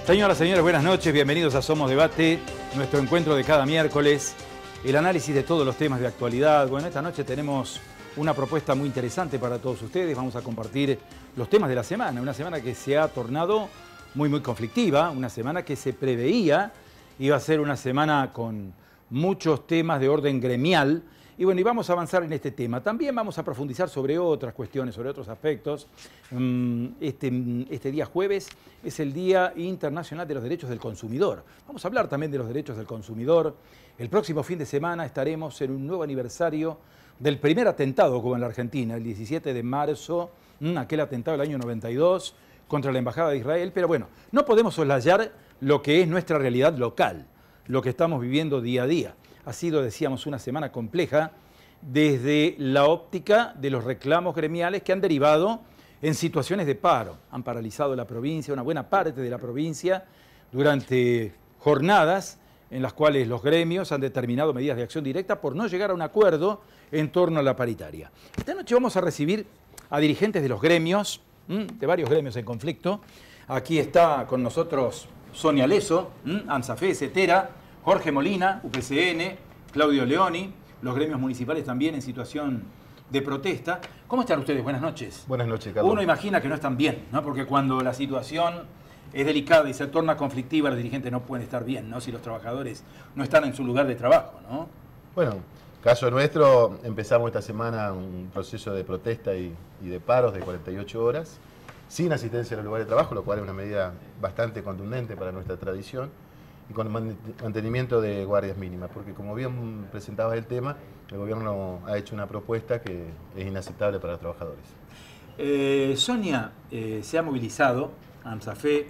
Señoras, señores, buenas noches, bienvenidos a Somos Debate, nuestro encuentro de cada miércoles, el análisis de todos los temas de actualidad. Bueno, esta noche tenemos una propuesta muy interesante para todos ustedes, vamos a compartir los temas de la semana, una semana que se ha tornado muy conflictiva, una semana que se preveía iba a ser una semana con muchos temas de orden gremial. Y bueno, y vamos a avanzar en este tema. También vamos a profundizar sobre otras cuestiones, sobre otros aspectos. Este día jueves es el Día Internacional de los Derechos del Consumidor. Vamos a hablar también de los derechos del consumidor. El próximo fin de semana estaremos en un nuevo aniversario del primer atentado que hubo en la Argentina, el 17 de marzo, aquel atentado del año 92 contra la Embajada de Israel. Pero bueno, no podemos soslayar lo que es nuestra realidad local, lo que estamos viviendo día a día. Ha sido, decíamos, una semana compleja desde la óptica de los reclamos gremiales que han derivado en situaciones de paro. Han paralizado la provincia, una buena parte de la provincia, durante jornadas en las cuales los gremios han determinado medidas de acción directa por no llegar a un acuerdo en torno a la paritaria. Esta noche vamos a recibir a dirigentes de los gremios, de varios gremios en conflicto. Aquí está con nosotros Sonia Leso, AMSAFE, CETERA, Jorge Molina, UPCN, Claudio Leoni, los gremios municipales también en situación de protesta. ¿Cómo están ustedes? Buenas noches. Buenas noches, Carlos. Uno imagina que no están bien, ¿no? Porque cuando la situación es delicada y se torna conflictiva, los dirigentes no pueden estar bien, ¿no? Si los trabajadores no están en su lugar de trabajo, ¿no? Bueno, caso nuestro, empezamos esta semana un proceso de protesta y de paros de 48 horas, sin asistencia en el lugar de trabajo, lo cual es una medida bastante contundente para nuestra tradición, y con mantenimiento de guardias mínimas, porque como bien presentaba el tema, el gobierno ha hecho una propuesta que es inaceptable para los trabajadores. Sonia, se ha movilizado, AMSAFE,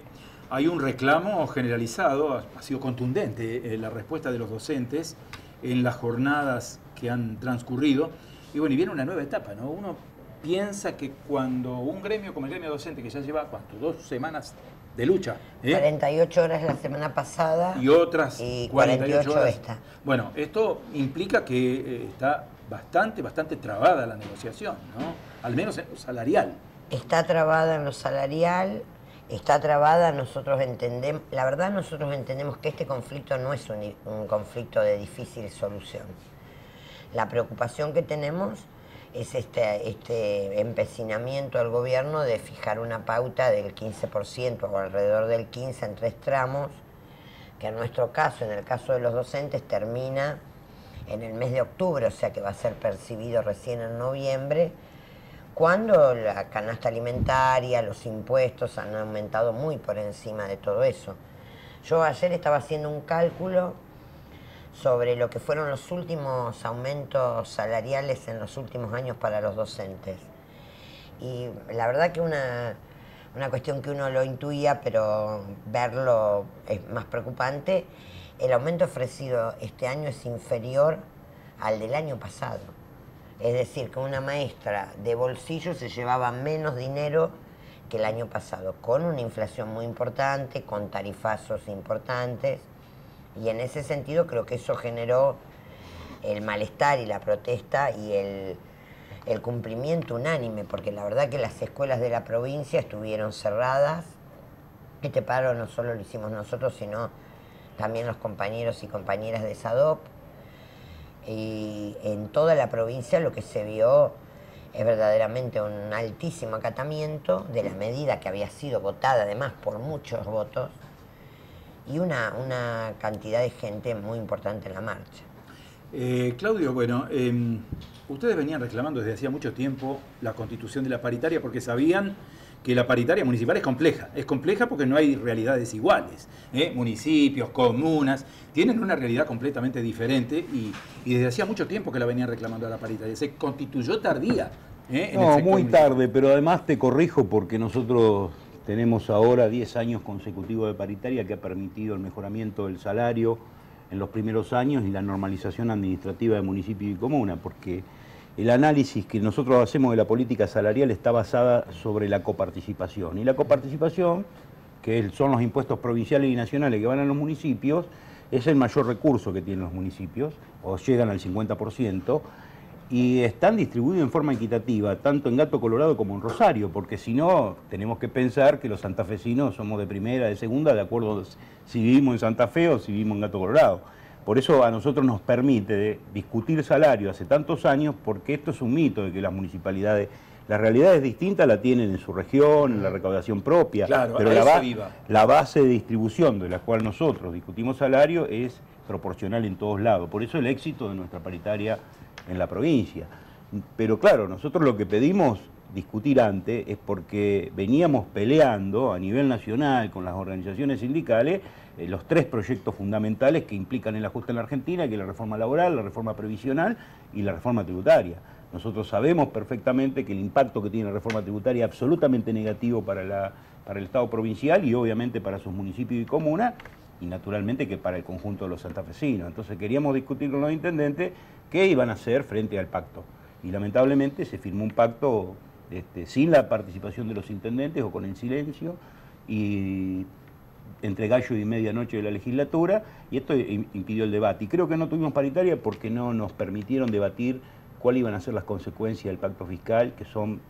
hay un reclamo generalizado, ha sido contundente la respuesta de los docentes en las jornadas que han transcurrido, y bueno, y viene una nueva etapa, ¿no? Uno piensa que cuando un gremio como el gremio docente, que ya lleva, ¿cuánto? 2 semanas de lucha. 48 horas la semana pasada y otras y 48 horas esta. Bueno, esto implica que está bastante trabada la negociación, ¿no? Al menos en lo salarial. Está trabada en lo salarial, está trabada, nosotros entendemos, la verdad nosotros entendemos que este conflicto no es un conflicto de difícil solución. La preocupación que tenemos es este empecinamiento del gobierno de fijar una pauta del 15% o alrededor del 15% en 3 tramos, que en nuestro caso, en el caso de los docentes, termina en el mes de octubre, o sea que va a ser percibido recién en noviembre, cuando la canasta alimentaria, los impuestos han aumentado muy por encima de todo eso. Yo ayer estaba haciendo un cálculo sobre lo que fueron los últimos aumentos salariales en los últimos años para los docentes. Y la verdad que una cuestión que uno lo intuía, pero verlo es más preocupante, el aumento ofrecido este año es inferior al del año pasado. Es decir, que una maestra de bolsillo se llevaba menos dinero que el año pasado, con una inflación muy importante, con tarifazos importantes. Y en ese sentido creo que eso generó el malestar y la protesta y el cumplimiento unánime, porque la verdad que las escuelas de la provincia estuvieron cerradas. Este paro no solo lo hicimos nosotros, sino también los compañeros y compañeras de SADOP. Y en toda la provincia lo que se vio es verdaderamente un altísimo acatamiento de la medida que había sido votada además por muchos votos, y una cantidad de gente muy importante en la marcha. Claudio, bueno, ustedes venían reclamando desde hacía mucho tiempo la constitución de la paritaria porque sabían que la paritaria municipal es compleja porque no hay realidades iguales, municipios, comunas, tienen una realidad completamente diferente y desde hacía mucho tiempo que la venían reclamando a la paritaria. Se constituyó tardía. No, muy tarde, pero además te corrijo porque nosotros tenemos ahora 10 años consecutivos de paritaria que ha permitido el mejoramiento del salario en los primeros años y la normalización administrativa de municipio y comuna, porque el análisis que nosotros hacemos de la política salarial está basada sobre la coparticipación. Y la coparticipación, que son los impuestos provinciales y nacionales que van a los municipios, es el mayor recurso que tienen los municipios, o llegan al 50%, y están distribuidos en forma equitativa, tanto en Gato Colorado como en Rosario, porque si no, tenemos que pensar que los santafesinos somos de primera, de segunda, de acuerdo si vivimos en Santa Fe o si vivimos en Gato Colorado. Por eso a nosotros nos permite discutir salario hace tantos años, porque esto es un mito de que las municipalidades, las realidades distintas la tienen en su región, en la recaudación propia, claro, pero iba. la base de distribución de la cual nosotros discutimos salario es proporcional en todos lados. Por eso el éxito de nuestra paritaria en la provincia. Pero claro, nosotros lo que pedimos discutir antes es porque veníamos peleando a nivel nacional con las organizaciones sindicales los 3 proyectos fundamentales que implican el ajuste en la Argentina, que es la reforma laboral, la reforma previsional y la reforma tributaria. Nosotros sabemos perfectamente que el impacto que tiene la reforma tributaria es absolutamente negativo para el Estado provincial y obviamente para sus municipios y comunas, y naturalmente que para el conjunto de los santafesinos. Entonces queríamos discutir con los intendentes qué iban a hacer frente al pacto. Y lamentablemente se firmó un pacto sin la participación de los intendentes o con el silencio, y entre gallo y medianoche de la legislatura, y esto impidió el debate. Y creo que no tuvimos paritaria porque no nos permitieron debatir cuáles iban a ser las consecuencias del pacto fiscal, que son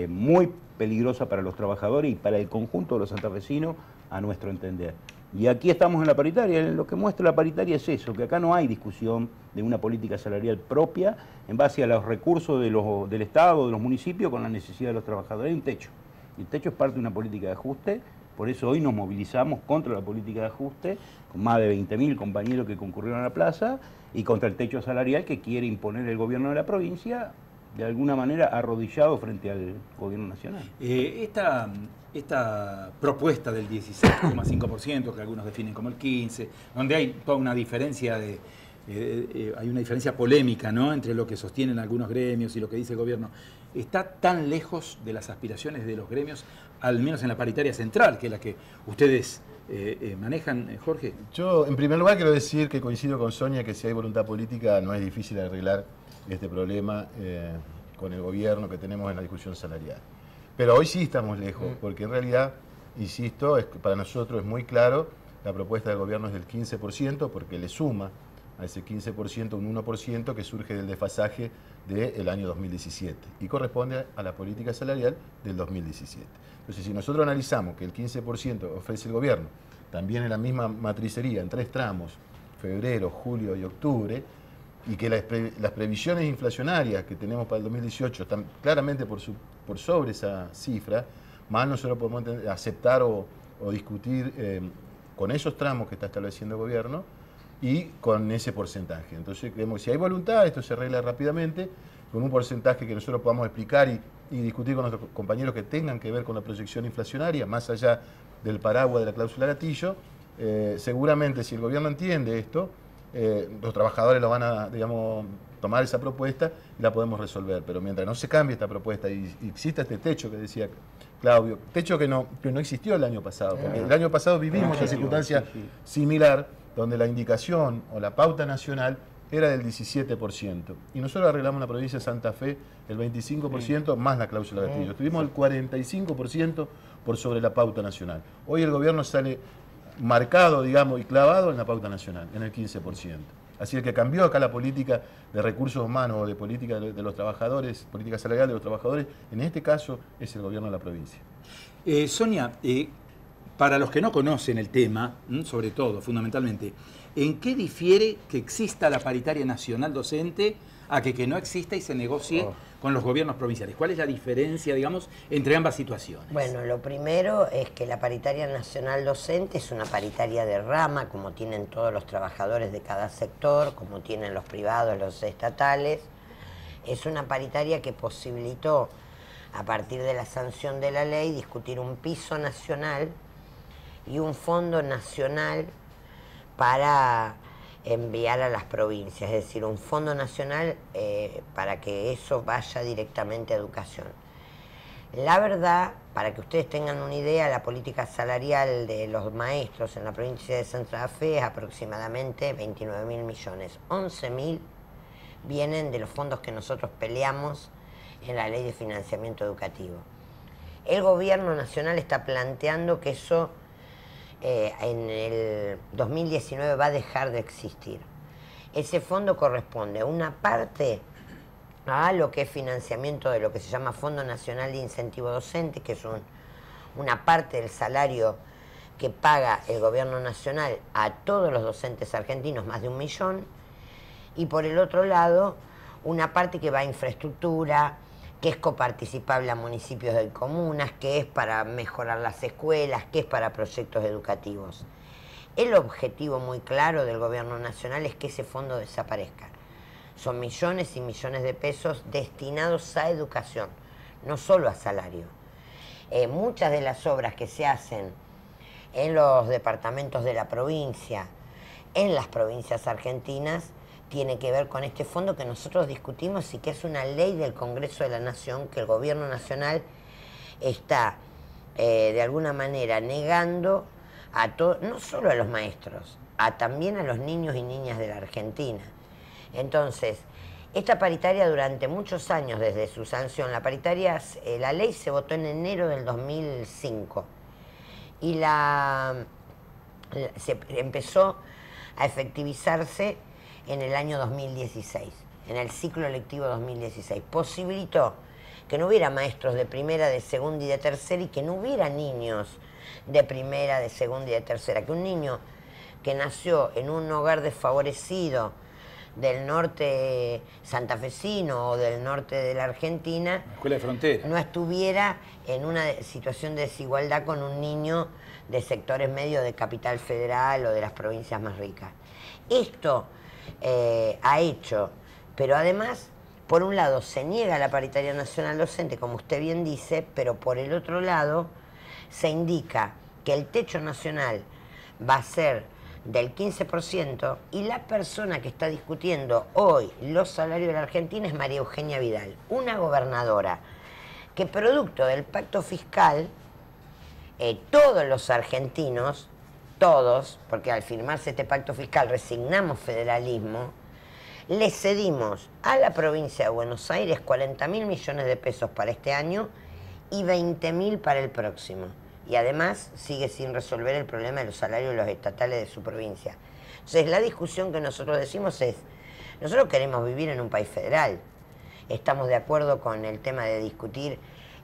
muy peligrosas para los trabajadores y para el conjunto de los santafesinos, a nuestro entender. Y aquí estamos en la paritaria. Lo que muestra la paritaria es eso, que acá no hay discusión de una política salarial propia en base a los recursos del Estado, de los municipios, con la necesidad de los trabajadores. Hay un techo. Y el techo es parte de una política de ajuste. Por eso hoy nos movilizamos contra la política de ajuste, con más de 20.000 compañeros que concurrieron a la plaza, y contra el techo salarial que quiere imponer el gobierno de la provincia, de alguna manera arrodillado frente al gobierno nacional. Esta propuesta del 16,5%, que algunos definen como el 15%, donde hay toda una diferencia hay una diferencia polémica, ¿no?, entre lo que sostienen algunos gremios y lo que dice el gobierno, ¿está tan lejos de las aspiraciones de los gremios, al menos en la paritaria central, que es la que ustedes manejan, Jorge? Yo, en primer lugar, quiero decir que coincido con Sonia que si hay voluntad política no es difícil arreglar este problema con el gobierno que tenemos en la discusión salarial. Pero hoy sí estamos lejos, porque en realidad, insisto, para nosotros es muy claro, la propuesta del gobierno es del 15%, porque le suma a ese 15% un 1% que surge del desfasaje del año 2017 y corresponde a la política salarial del 2017. Entonces, si nosotros analizamos que el 15% ofrece el gobierno, también en la misma matricería, en 3 tramos, febrero, julio y octubre, y que las previsiones inflacionarias que tenemos para el 2018 están claramente por sobre esa cifra, más nosotros podemos aceptar o discutir con esos tramos que está estableciendo el gobierno y con ese porcentaje. Entonces creemos que si hay voluntad, esto se arregla rápidamente, con un porcentaje que nosotros podamos explicar y discutir con nuestros compañeros que tengan que ver con la proyección inflacionaria, más allá del paraguas de la cláusula gatillo. Seguramente si el gobierno entiende esto, los trabajadores lo van a, digamos, tomar esa propuesta y la podemos resolver. Pero mientras no se cambie esta propuesta y exista este techo que decía Claudio, techo que no existió el año pasado, porque el año pasado vivimos una circunstancia similar donde la indicación o la pauta nacional era del 17%. Y nosotros arreglamos en la provincia de Santa Fe el 25% más la cláusula gatillo. Tuvimos el 45% por sobre la pauta nacional. Hoy el gobierno sale marcado, digamos, y clavado en la pauta nacional, en el 15%. Así que cambió acá la política de recursos humanos o de política de los trabajadores, política salarial de los trabajadores, en este caso es el gobierno de la provincia. Sonia, para los que no conocen el tema, sobre todo, fundamentalmente, ¿en qué difiere que exista la paritaria nacional docente a que no exista y se negocie con los gobiernos provinciales? ¿Cuál es la diferencia, digamos, entre ambas situaciones? Bueno, lo primero es que la paritaria nacional docente es una paritaria de rama, como tienen todos los trabajadores de cada sector, como tienen los privados, los estatales. Es una paritaria que posibilitó, a partir de la sanción de la ley, discutir un piso nacional y un fondo nacional para enviar a las provincias, es decir, un fondo nacional para que eso vaya directamente a educación. La verdad, para que ustedes tengan una idea, la política salarial de los maestros en la provincia de Santa Fe es aproximadamente 29.000 millones. 11.000 vienen de los fondos que nosotros peleamos en la Ley de Financiamiento Educativo. El gobierno nacional está planteando que eso en el 2019 va a dejar de existir. Ese fondo corresponde a una parte a lo que es financiamiento de lo que se llama Fondo Nacional de Incentivo Docente, que es una parte del salario que paga el gobierno nacional a todos los docentes argentinos, más de 1 millón, y por el otro lado, una parte que va a infraestructura, que es coparticipable a municipios y comunas, que es para mejorar las escuelas, que es para proyectos educativos. El objetivo muy claro del gobierno nacional es que ese fondo desaparezca. Son millones y millones de pesos destinados a educación, no solo a salario. Muchas de las obras que se hacen en los departamentos de la provincia, en las provincias argentinas, tiene que ver con este fondo que nosotros discutimos y que es una ley del Congreso de la Nación que el gobierno nacional está de alguna manera negando a no solo a los maestros, también a los niños y niñas de la Argentina. Entonces, esta paritaria durante muchos años desde su sanción, la ley se votó en enero del 2005 y se empezó a efectivizarse en el año 2016, en el ciclo lectivo 2016. Posibilitó que no hubiera maestros de primera, de segunda y de tercera y que no hubiera niños de primera, de segunda y de tercera. Que un niño que nació en un hogar desfavorecido del norte santafesino o del norte de la Argentina, escuela de frontera, no estuviera en una situación de desigualdad con un niño de sectores medios de Capital Federal o de las provincias más ricas. Esto ha hecho, pero además, por un lado, se niega la paritaria nacional docente, como usted bien dice, pero por el otro lado, se indica que el techo nacional va a ser del 15% y la persona que está discutiendo hoy los salarios de la Argentina es María Eugenia Vidal, una gobernadora que producto del pacto fiscal, todos los argentinos, todos, porque al firmarse este pacto fiscal resignamos federalismo, le cedimos a la provincia de Buenos Aires 40.000 millones de pesos para este año y 20.000 para el próximo. Y además sigue sin resolver el problema de los salarios de los estatales de su provincia. Entonces la discusión que nosotros decimos es, nosotros queremos vivir en un país federal. Estamos de acuerdo con el tema de discutir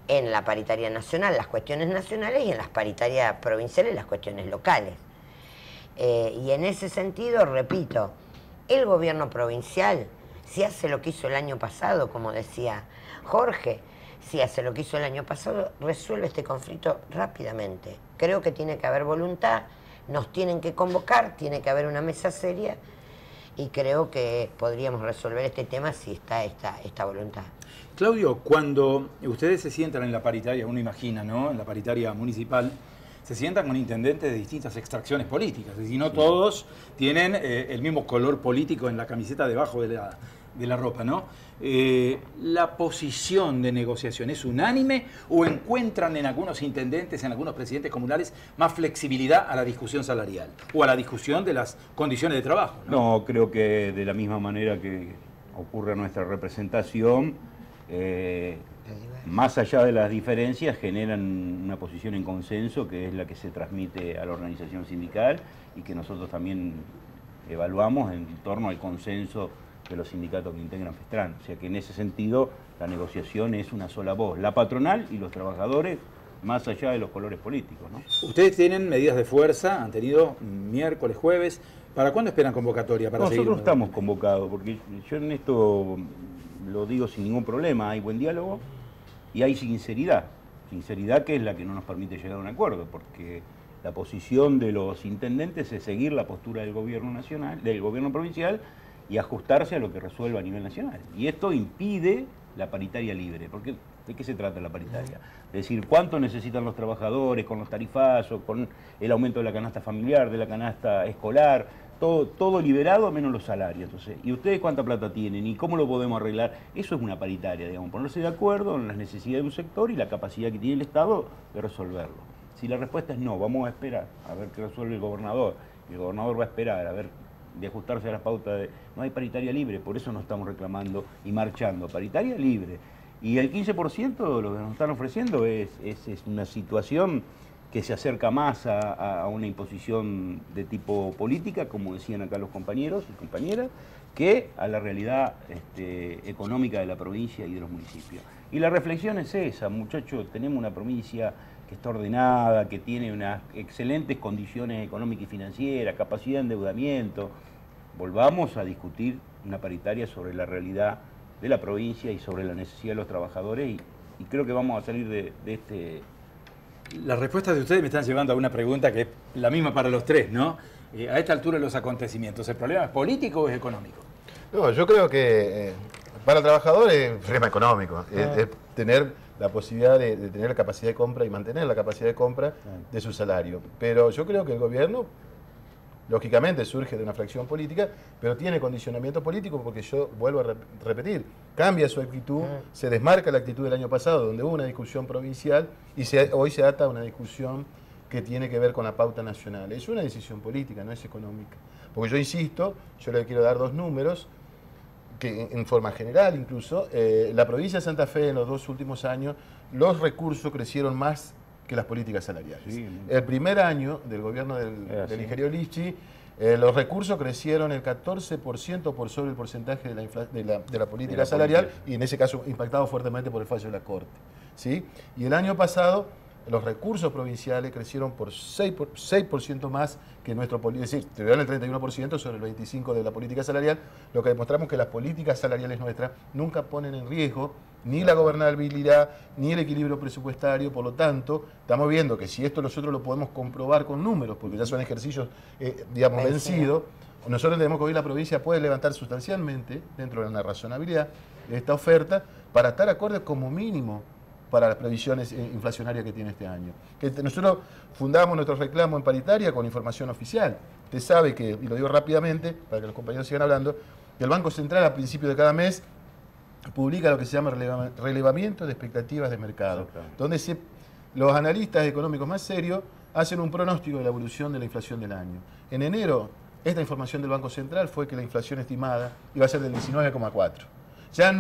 en la paritaria nacional las cuestiones nacionales y en las paritarias provinciales las cuestiones locales. Y en ese sentido, repito, el gobierno provincial, si hace lo que hizo el año pasado, como decía Jorge, si hace lo que hizo el año pasado, resuelve este conflicto rápidamente. Creo que tiene que haber voluntad, nos tienen que convocar, tiene que haber una mesa seria y creo que podríamos resolver este tema si está esta voluntad. Claudio, cuando ustedes se sientan en la paritaria, uno imagina, ¿no? En la paritaria municipal, se sientan con intendentes de distintas extracciones políticas, es decir, no todos tienen el mismo color político en la camiseta debajo de la ropa, ¿no? ¿La posición de negociación es unánime o encuentran en algunos intendentes, en algunos presidentes comunales, más flexibilidad a la discusión salarial o a la discusión de las condiciones de trabajo? No, creo que de la misma manera que ocurre en nuestra representación, más allá de las diferencias, generan una posición en consenso que es la que se transmite a la organización sindical y que nosotros también evaluamos en torno al consenso de los sindicatos que integran FESTRAN. O sea que en ese sentido la negociación es una sola voz, la patronal y los trabajadores, más allá de los colores políticos, ¿no? Ustedes tienen medidas de fuerza, han tenido miércoles, jueves. ¿Para cuándo esperan convocatoria? Para Nosotros estamos convocados, porque yo en esto lo digo sin ningún problema, hay buen diálogo y hay sinceridad. Sinceridad que es la que no nos permite llegar a un acuerdo, porque la posición de los intendentes es seguir la postura del gobierno nacional, del gobierno provincial, y ajustarse a lo que resuelva a nivel nacional. Y esto impide la paritaria libre, porque ¿de qué se trata la paritaria? Es decir, cuánto necesitan los trabajadores con los tarifazos, con el aumento de la canasta familiar, de la canasta escolar, todo liberado menos los salarios. Entonces, ¿y ustedes cuánta plata tienen? ¿Y cómo lo podemos arreglar? Eso es una paritaria, digamos, ponerse de acuerdo en las necesidades de un sector y la capacidad que tiene el Estado de resolverlo. Si la respuesta es no, vamos a esperar a ver qué resuelve el gobernador. Y el gobernador va a esperar a ver de ajustarse a las pautas de... No hay paritaria libre, por eso nos estamos reclamando y marchando. Paritaria libre. Y el 15% lo que nos están ofreciendo es una situación que se acerca más a una imposición de tipo política, como decían acá los compañeros y compañeras, que a la realidad económica de la provincia y de los municipios. Y la reflexión es esa, muchachos, tenemos una provincia que está ordenada, que tiene unas excelentes condiciones económicas y financieras, capacidad de endeudamiento. Volvamos a discutir una paritaria sobre la realidad de la provincia y sobre la necesidad de los trabajadores y creo que vamos a salir de este... Las respuestas de ustedes me están llevando a una pregunta que es la misma para los tres, ¿no? A esta altura de los acontecimientos, ¿el problema es político o es económico? No, yo creo que para el trabajador es un problema económico, es tener la posibilidad de tener la capacidad de compra y mantener la capacidad de compra de su salario. Pero yo creo que el gobierno, lógicamente, surge de una fracción política, pero tiene condicionamiento político porque yo vuelvo a repetir, cambia su actitud, se desmarca la actitud del año pasado, donde hubo una discusión provincial y hoy se ata a una discusión que tiene que ver con la pauta nacional. Es una decisión política, no es económica. Porque yo insisto, yo le quiero dar 2 números, que en forma general incluso, la provincia de Santa Fe en los 2 últimos años, los recursos crecieron más que las políticas salariales. Sí. El primer año del gobierno del ingeniero Lichi, los recursos crecieron el 14% por sobre el porcentaje de la política salarial y en ese caso impactado fuertemente por el fallo de la Corte. ¿Sí? Y el año pasado los recursos provinciales crecieron por 6% más que nuestro político, es decir, tuvieron el 31% sobre el 25% de la política salarial, lo que demostramos que las políticas salariales nuestras nunca ponen en riesgo ni la gobernabilidad ni el equilibrio presupuestario. Por lo tanto, estamos viendo que si esto nosotros lo podemos comprobar con números, porque ya son ejercicios, digamos, vencidos, nosotros tenemos que hoy la provincia puede levantar sustancialmente, dentro de una razonabilidad, esta oferta para estar acorde como mínimo para las previsiones inflacionarias que tiene este año. Que nosotros fundamos nuestro reclamo en paritaria con información oficial. Usted sabe que, y lo digo rápidamente, para que los compañeros sigan hablando, que el Banco Central a principio de cada mes publica lo que se llama relevamiento de expectativas de mercado, donde los analistas económicos más serios hacen un pronóstico de la evolución de la inflación del año. En enero, esta información del Banco Central fue que la inflación estimada iba a ser del 19,4. Ya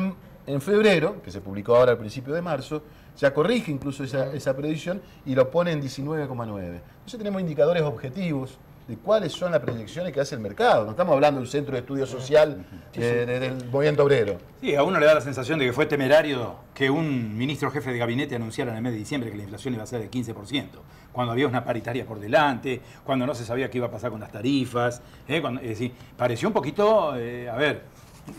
en febrero, que se publicó ahora al principio de marzo, ya corrige incluso esa predicción y lo pone en 19,9. Entonces tenemos indicadores objetivos de cuáles son las proyecciones que hace el mercado. No estamos hablando del Centro de Estudio Social del movimiento obrero. Sí, a uno le da la sensación de que fue temerario que un ministro jefe de gabinete anunciara en el mes de diciembre que la inflación iba a ser del 15%, cuando había una paritaria por delante, cuando no se sabía qué iba a pasar con las tarifas. Es decir, pareció un poquito,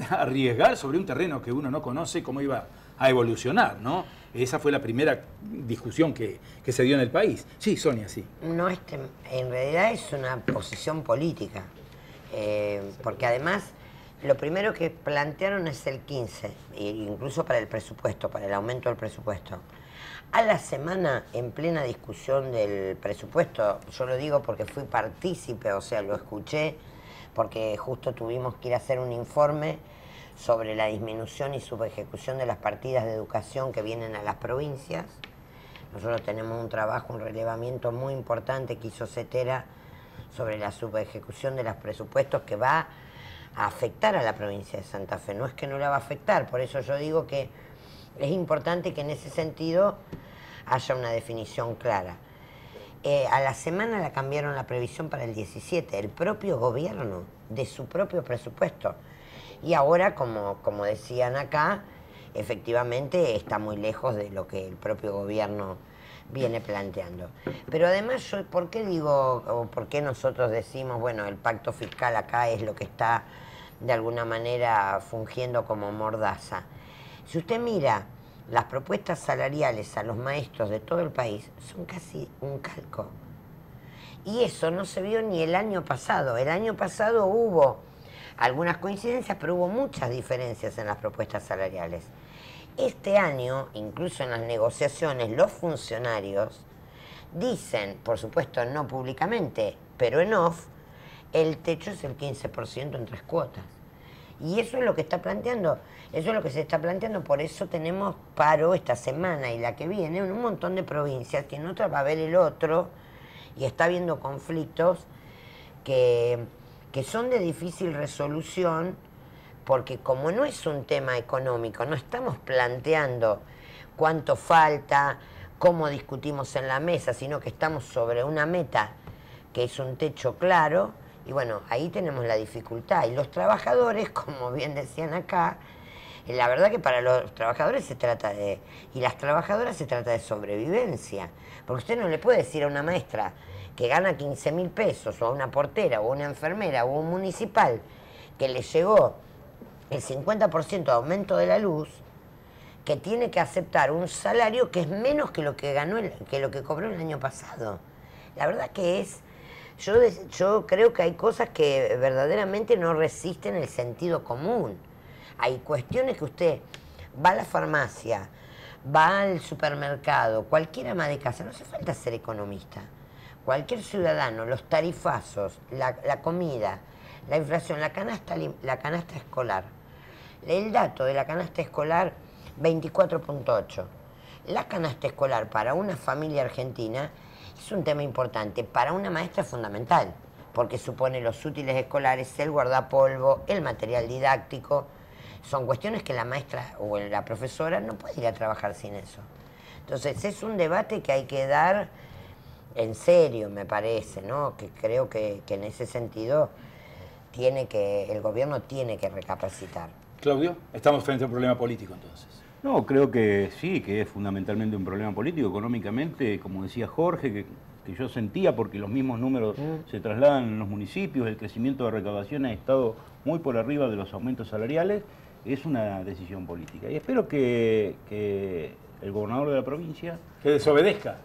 arriesgar sobre un terreno que uno no conoce cómo iba a evolucionar, ¿no? Esa fue la primera discusión que se dio en el país. Sí, Sonia, sí. No, en realidad es una posición política, porque además lo primero que plantearon es el 15, incluso para el presupuesto, para el aumento del presupuesto. A la semana, en plena discusión del presupuesto, yo lo digo porque fui partícipe, o sea, lo escuché, porque justo tuvimos que ir a hacer un informe sobre la disminución y subejecución de las partidas de educación que vienen a las provincias. Nosotros tenemos un trabajo, un relevamiento muy importante que hizo CETERA sobre la subejecución de los presupuestos que va a afectar a la provincia de Santa Fe. No es que no la va a afectar, por eso yo digo que es importante que en ese sentido haya una definición clara. A la semana la cambiaron la previsión para el 17, el propio gobierno, de su propio presupuesto. Y ahora, como decían acá, efectivamente está muy lejos de lo que el propio gobierno viene planteando. Pero además, yo, ¿por qué digo, o por qué nosotros decimos, bueno, el pacto fiscal acá es lo que está de alguna manera fungiendo como mordaza? Si usted mira las propuestas salariales a los maestros de todo el país, son casi un calco. Y eso no se vio ni el año pasado. El año pasado hubo algunas coincidencias, pero hubo muchas diferencias en las propuestas salariales. Este año, incluso en las negociaciones, los funcionarios dicen, por supuesto no públicamente, pero en off, el techo es el 15% en 3 cuotas. Y eso es lo que está planteando, eso es lo que se está planteando, por eso tenemos paro esta semana y la que viene en un montón de provincias, que en otra va a haber el otro, y está habiendo conflictos que son de difícil resolución, porque como no es un tema económico, no estamos planteando cuánto falta, cómo discutimos en la mesa, sino que estamos sobre una meta que es un techo claro, y bueno, ahí tenemos la dificultad. Y los trabajadores, como bien decían acá, la verdad que para los trabajadores se trata de, y las trabajadoras se trata de sobrevivencia, porque usted no le puede decir a una maestra que gana 15.000 pesos, o a una portera, o a una enfermera, o a un municipal, que le llegó el 50% de aumento de la luz, que tiene que aceptar un salario que es menos que lo que ganó, que lo que cobró el año pasado. La verdad que es, yo creo que hay cosas que verdaderamente no resisten el sentido común. Hay cuestiones que usted va a la farmacia, va al supermercado, cualquier ama de casa, no hace falta ser economista. Cualquier ciudadano, los tarifazos, la comida, la inflación, la canasta escolar. El dato de la canasta escolar, 24.8. La canasta escolar para una familia argentina es un tema importante, para una maestra es fundamental, porque supone los útiles escolares, el guardapolvo, el material didáctico. Son cuestiones que la maestra o la profesora no puede ir a trabajar sin eso. Entonces es un debate que hay que dar en serio, me parece, ¿no? Que creo que en ese sentido el gobierno tiene que recapacitar. Claudio, estamos frente a un problema político entonces. No, creo que sí, que es fundamentalmente un problema político, económicamente, como decía Jorge, que yo sentía, porque los mismos números se trasladan en los municipios, el crecimiento de recaudación ha estado muy por arriba de los aumentos salariales, es una decisión política. Y espero que el gobernador de la provincia... Que desobedezca.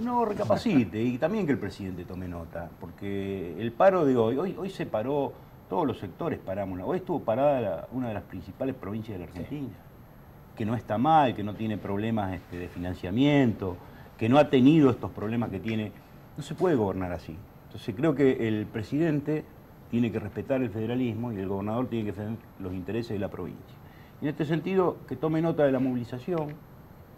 No recapacite, y también que el presidente tome nota, porque el paro de hoy se paró, todos los sectores paramos, hoy estuvo parada una de las principales provincias de la Argentina, que no está mal, que no tiene problemas de financiamiento, que no ha tenido estos problemas que tiene. No se puede gobernar así. Entonces creo que el presidente tiene que respetar el federalismo y el gobernador tiene que defender los intereses de la provincia. Y en este sentido, que tome nota de la movilización,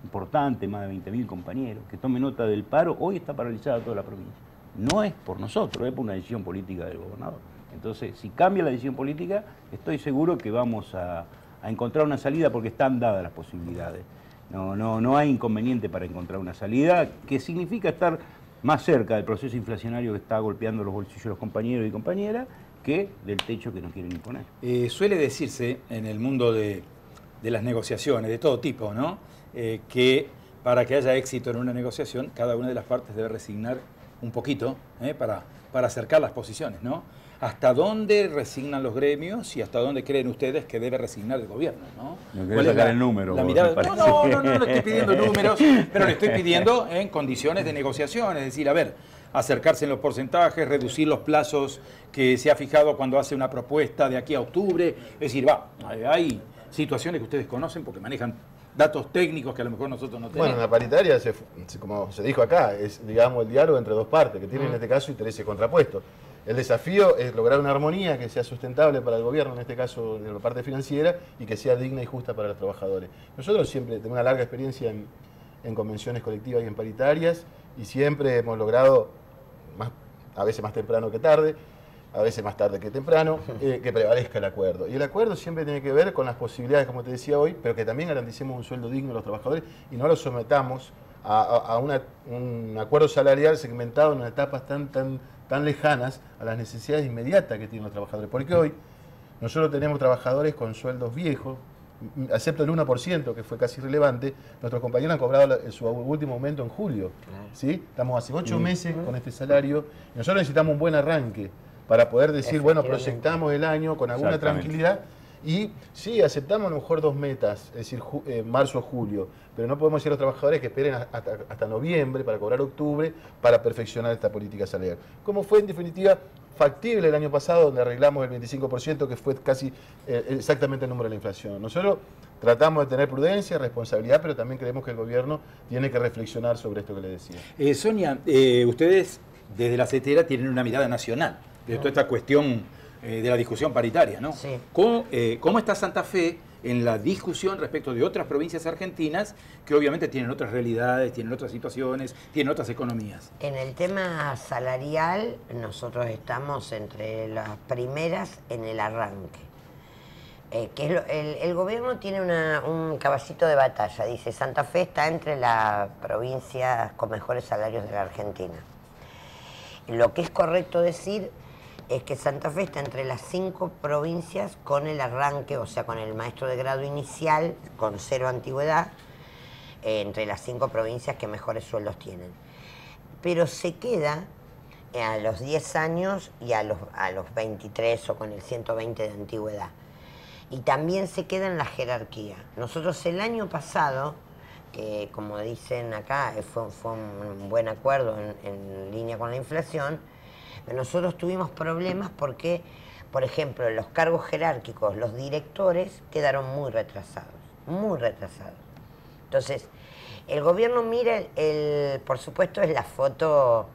importante, más de 20.000 compañeros, que tome nota del paro, hoy está paralizada toda la provincia. No es por nosotros, es por una decisión política del gobernador. Entonces, si cambia la decisión política, estoy seguro que vamos a encontrar una salida porque están dadas las posibilidades. No hay inconveniente para encontrar una salida, que significa estar más cerca del proceso inflacionario que está golpeando los bolsillos de los compañeros y compañeras que del techo que nos quieren imponer. Suele decirse en el mundo de las negociaciones, de todo tipo, ¿no? Que para que haya éxito en una negociación, cada una de las partes debe resignar un poquito para acercar las posiciones, ¿no? ¿Hasta dónde resignan los gremios y hasta dónde creen ustedes que debe resignar el gobierno, ¿no? No querés sacar el número. La mirada, no le estoy pidiendo números, pero le estoy pidiendo en condiciones de negociación, es decir, a ver, acercarse en los porcentajes, reducir los plazos que se ha fijado cuando hace una propuesta de aquí a octubre, es decir, hay situaciones que ustedes conocen porque manejan datos técnicos que a lo mejor nosotros no tenemos. Bueno, en la paritaria, como se dijo acá, es, digamos, el diálogo entre dos partes, que tienen en este caso intereses contrapuestos. El desafío es lograr una armonía que sea sustentable para el gobierno, en este caso de la parte financiera, y que sea digna y justa para los trabajadores. Nosotros siempre tenemos una larga experiencia en convenciones colectivas y en paritarias, y siempre hemos logrado, a veces más temprano que tarde, a veces más tarde que temprano, que prevalezca el acuerdo. Y el acuerdo siempre tiene que ver con las posibilidades, como te decía hoy, pero que también garanticemos un sueldo digno a los trabajadores y no los sometamos a un acuerdo salarial segmentado en etapas tan lejanas a las necesidades inmediatas que tienen los trabajadores. Porque hoy nosotros tenemos trabajadores con sueldos viejos, excepto el 1%, que fue casi irrelevante. Nuestros compañeros han cobrado su último aumento en julio. Claro. ¿Sí? Estamos hace 8 meses con este salario y nosotros necesitamos un buen arranque para poder decir, bueno, proyectamos el año con alguna tranquilidad y sí, aceptamos a lo mejor 2 metas, es decir, marzo o julio, pero no podemos decir a los trabajadores que esperen hasta noviembre para cobrar octubre para perfeccionar esta política salarial. Como fue en definitiva factible el año pasado, donde arreglamos el 25%, que fue casi exactamente el número de la inflación. Nosotros tratamos de tener prudencia, responsabilidad, pero también creemos que el gobierno tiene que reflexionar sobre esto que le decía. Sonia, ustedes desde la CETERA tienen una mirada nacional de toda esta cuestión de la discusión paritaria, ¿no? Sí. ¿Cómo está Santa Fe en la discusión respecto de otras provincias argentinas que obviamente tienen otras realidades, tienen otras situaciones, tienen otras economías? En el tema salarial, nosotros estamos entre las primeras en el arranque. El gobierno tiene un caballito de batalla. Dice, Santa Fe está entre las provincias con mejores salarios de la Argentina. Lo que es correcto decir es que Santa Fe está entre las 5 provincias con el arranque, o sea, con el maestro de grado inicial, con 0 antigüedad, entre las 5 provincias que mejores sueldos tienen. Pero se queda a los 10 años y a los 23 o con el 120 de antigüedad. Y también se queda en la jerarquía. Nosotros el año pasado, que como dicen acá, fue un buen acuerdo en línea con la inflación, nosotros tuvimos problemas porque, por ejemplo, los cargos jerárquicos, los directores quedaron muy retrasados, muy retrasados. Entonces, el gobierno mira, por supuesto, es la foto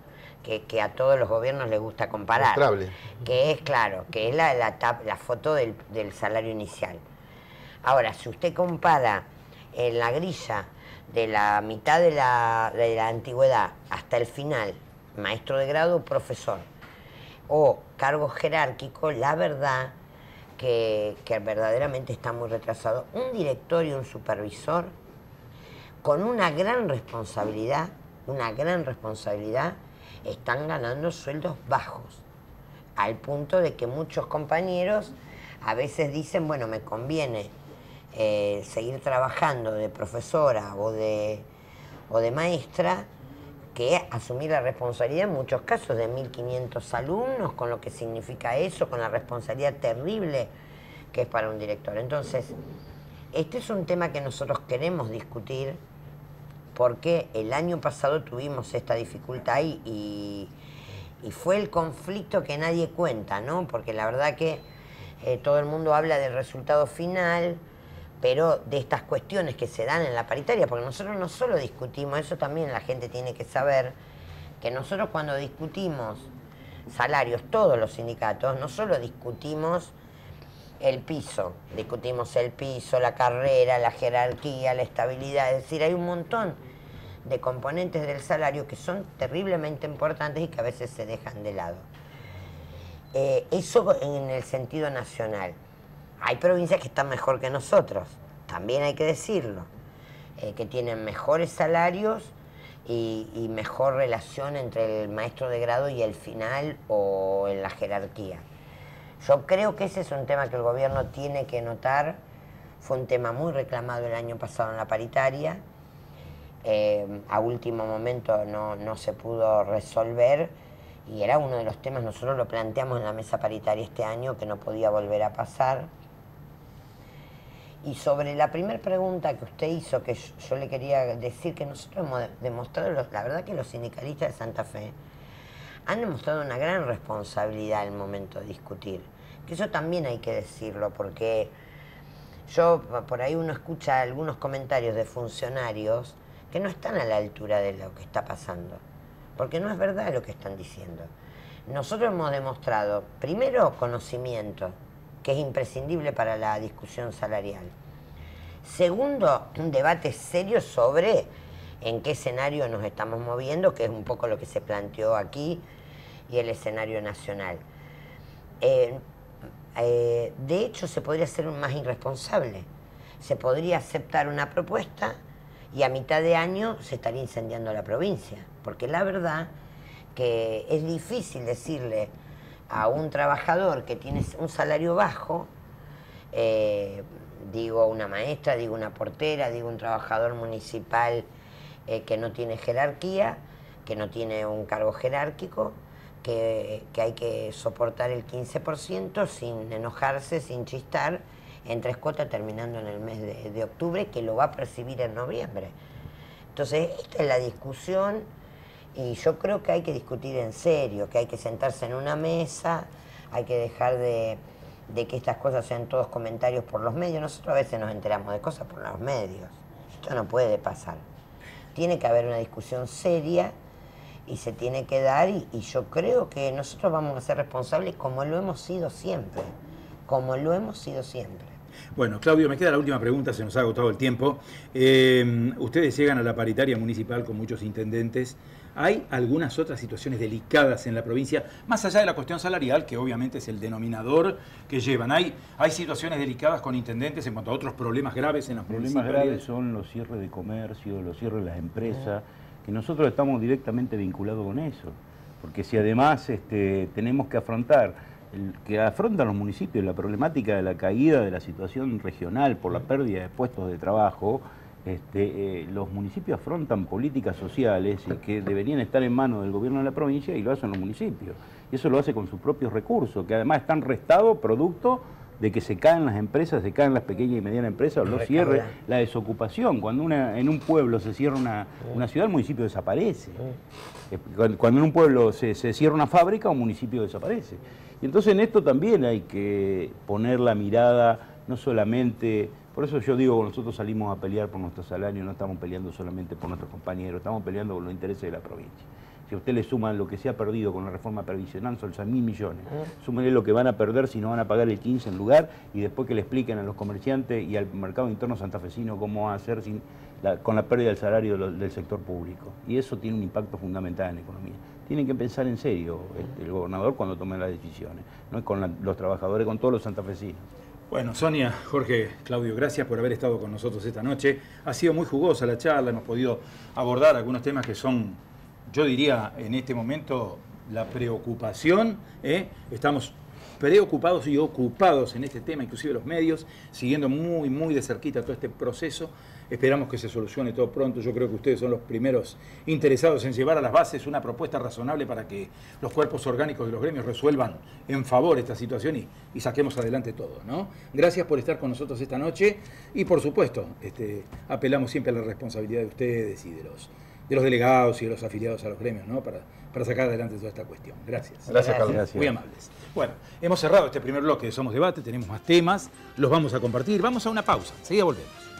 que a todos los gobiernos les gusta comparar. Mostrable. Que es, claro, que es la foto del salario inicial. Ahora, si usted compara en la grilla de la mitad de la antigüedad hasta el final, maestro de grado o profesor, o cargo jerárquico, la verdad que verdaderamente está muy retrasado. Un director y un supervisor con una gran responsabilidad, están ganando sueldos bajos, al punto de que muchos compañeros a veces dicen, bueno, me conviene seguir trabajando de profesora o de maestra que asumir la responsabilidad en muchos casos de 1.500 alumnos, con lo que significa eso, con la responsabilidad terrible que es para un director. Entonces, este es un tema que nosotros queremos discutir porque el año pasado tuvimos esta dificultad y fue el conflicto que nadie cuenta, ¿no? Porque la verdad que todo el mundo habla del resultado final, pero de estas cuestiones que se dan en la paritaria, porque nosotros no solo discutimos, eso también la gente tiene que saber, que nosotros cuando discutimos salarios, todos los sindicatos, no solo discutimos el piso, la carrera, la jerarquía, la estabilidad, es decir, hay un montón de componentes del salario que son terriblemente importantes y que a veces se dejan de lado. Eso en el sentido nacional. Hay provincias que están mejor que nosotros, también hay que decirlo, que tienen mejores salarios y mejor relación entre el maestro de grado y el final o en la jerarquía. Yo creo que ese es un tema que el gobierno tiene que notar. Fue un tema muy reclamado el año pasado en la paritaria. A último momento no se pudo resolver y era uno de los temas, nosotros lo planteamos en la mesa paritaria este año, que no podía volver a pasar. Y sobre la primera pregunta que usted hizo, que yo le quería decir que nosotros hemos demostrado, la verdad que los sindicalistas de Santa Fe han demostrado una gran responsabilidad en el momento de discutir. Que eso también hay que decirlo, porque por ahí uno escucha algunos comentarios de funcionarios que no están a la altura de lo que está pasando, porque no es verdad lo que están diciendo. Nosotros hemos demostrado, primero, conocimiento, que es imprescindible para la discusión salarial. Segundo, un debate serio sobre en qué escenario nos estamos moviendo, que es un poco lo que se planteó aquí, y el escenario nacional. De hecho, se podría ser más irresponsable. Se podría aceptar una propuesta y a mitad de año se estaría incendiando la provincia. Porque la verdad que es difícil decirle a un trabajador que tiene un salario bajo, digo una maestra, digo una portera, digo un trabajador municipal que no tiene jerarquía, que no tiene un cargo jerárquico, que hay que soportar el 15% sin enojarse, sin chistar, en 3 cuotas terminando en el mes de octubre, que lo va a percibir en noviembre. Entonces, esta es la discusión y yo creo que hay que discutir en serio, que hay que sentarse en una mesa, hay que dejar de que estas cosas sean todos comentarios por los medios. Nosotros a veces nos enteramos de cosas por los medios. Esto no puede pasar. Tiene que haber una discusión seria y se tiene que dar, y yo creo que nosotros vamos a ser responsables como lo hemos sido siempre. Como lo hemos sido siempre. Bueno, Claudio, me queda la última pregunta, se nos ha agotado el tiempo. Ustedes llegan a la paritaria municipal con muchos intendentes. ¿Hay algunas otras situaciones delicadas en la provincia, más allá de la cuestión salarial, que obviamente es el denominador que llevan? ¿Hay situaciones delicadas con intendentes en cuanto a otros problemas graves en las municipalidades? Problemas graves son los cierres de comercio, los cierres de las empresas, que nosotros estamos directamente vinculados con eso. Porque si además tenemos que afrontan los municipios la problemática de la caída de la situación regional por la pérdida de puestos de trabajo, los municipios afrontan políticas sociales y que deberían estar en manos del gobierno de la provincia y lo hacen los municipios. Y eso lo hace con sus propios recursos, que además están restados producto de que se caen las empresas, se caen las pequeñas y medianas empresas, los cierres, la desocupación. Cuando en un pueblo se cierra una ciudad, el municipio desaparece. Cuando en un pueblo se cierra una fábrica, un municipio desaparece. Y entonces en esto también hay que poner la mirada, no solamente... Por eso yo digo que nosotros salimos a pelear por nuestro salario, no estamos peleando solamente por nuestros compañeros, estamos peleando por los intereses de la provincia. Si a usted le suman lo que se ha perdido con la reforma previsional, son 6.000 millones. Súmenle lo que van a perder si no van a pagar el 15 en lugar, y después que le expliquen a los comerciantes y al mercado interno santafesino cómo va a hacer con la pérdida del salario del sector público. Y eso tiene un impacto fundamental en la economía. Tienen que pensar en serio el gobernador cuando tome las decisiones, no es con los trabajadores, con todos los santafesinos. Bueno, Sonia, Jorge, Claudio, gracias por haber estado con nosotros esta noche. Ha sido muy jugosa la charla, hemos podido abordar algunos temas que son, yo diría, en este momento, la preocupación. Estamos preocupados y ocupados en este tema, inclusive los medios, siguiendo muy, muy de cerquita todo este proceso. Esperamos que se solucione todo pronto. Yo creo que ustedes son los primeros interesados en llevar a las bases una propuesta razonable para que los cuerpos orgánicos de los gremios resuelvan en favor esta situación y saquemos adelante todo, ¿no? Gracias por estar con nosotros esta noche y, por supuesto, apelamos siempre a la responsabilidad de ustedes y de los delegados y de los afiliados a los gremios, ¿no? Para sacar adelante toda esta cuestión. Gracias. Gracias, Carlos. Muy amables. Bueno, hemos cerrado este primer bloque de Somos Debate, tenemos más temas, los vamos a compartir. Vamos a una pausa, enseguida volvemos.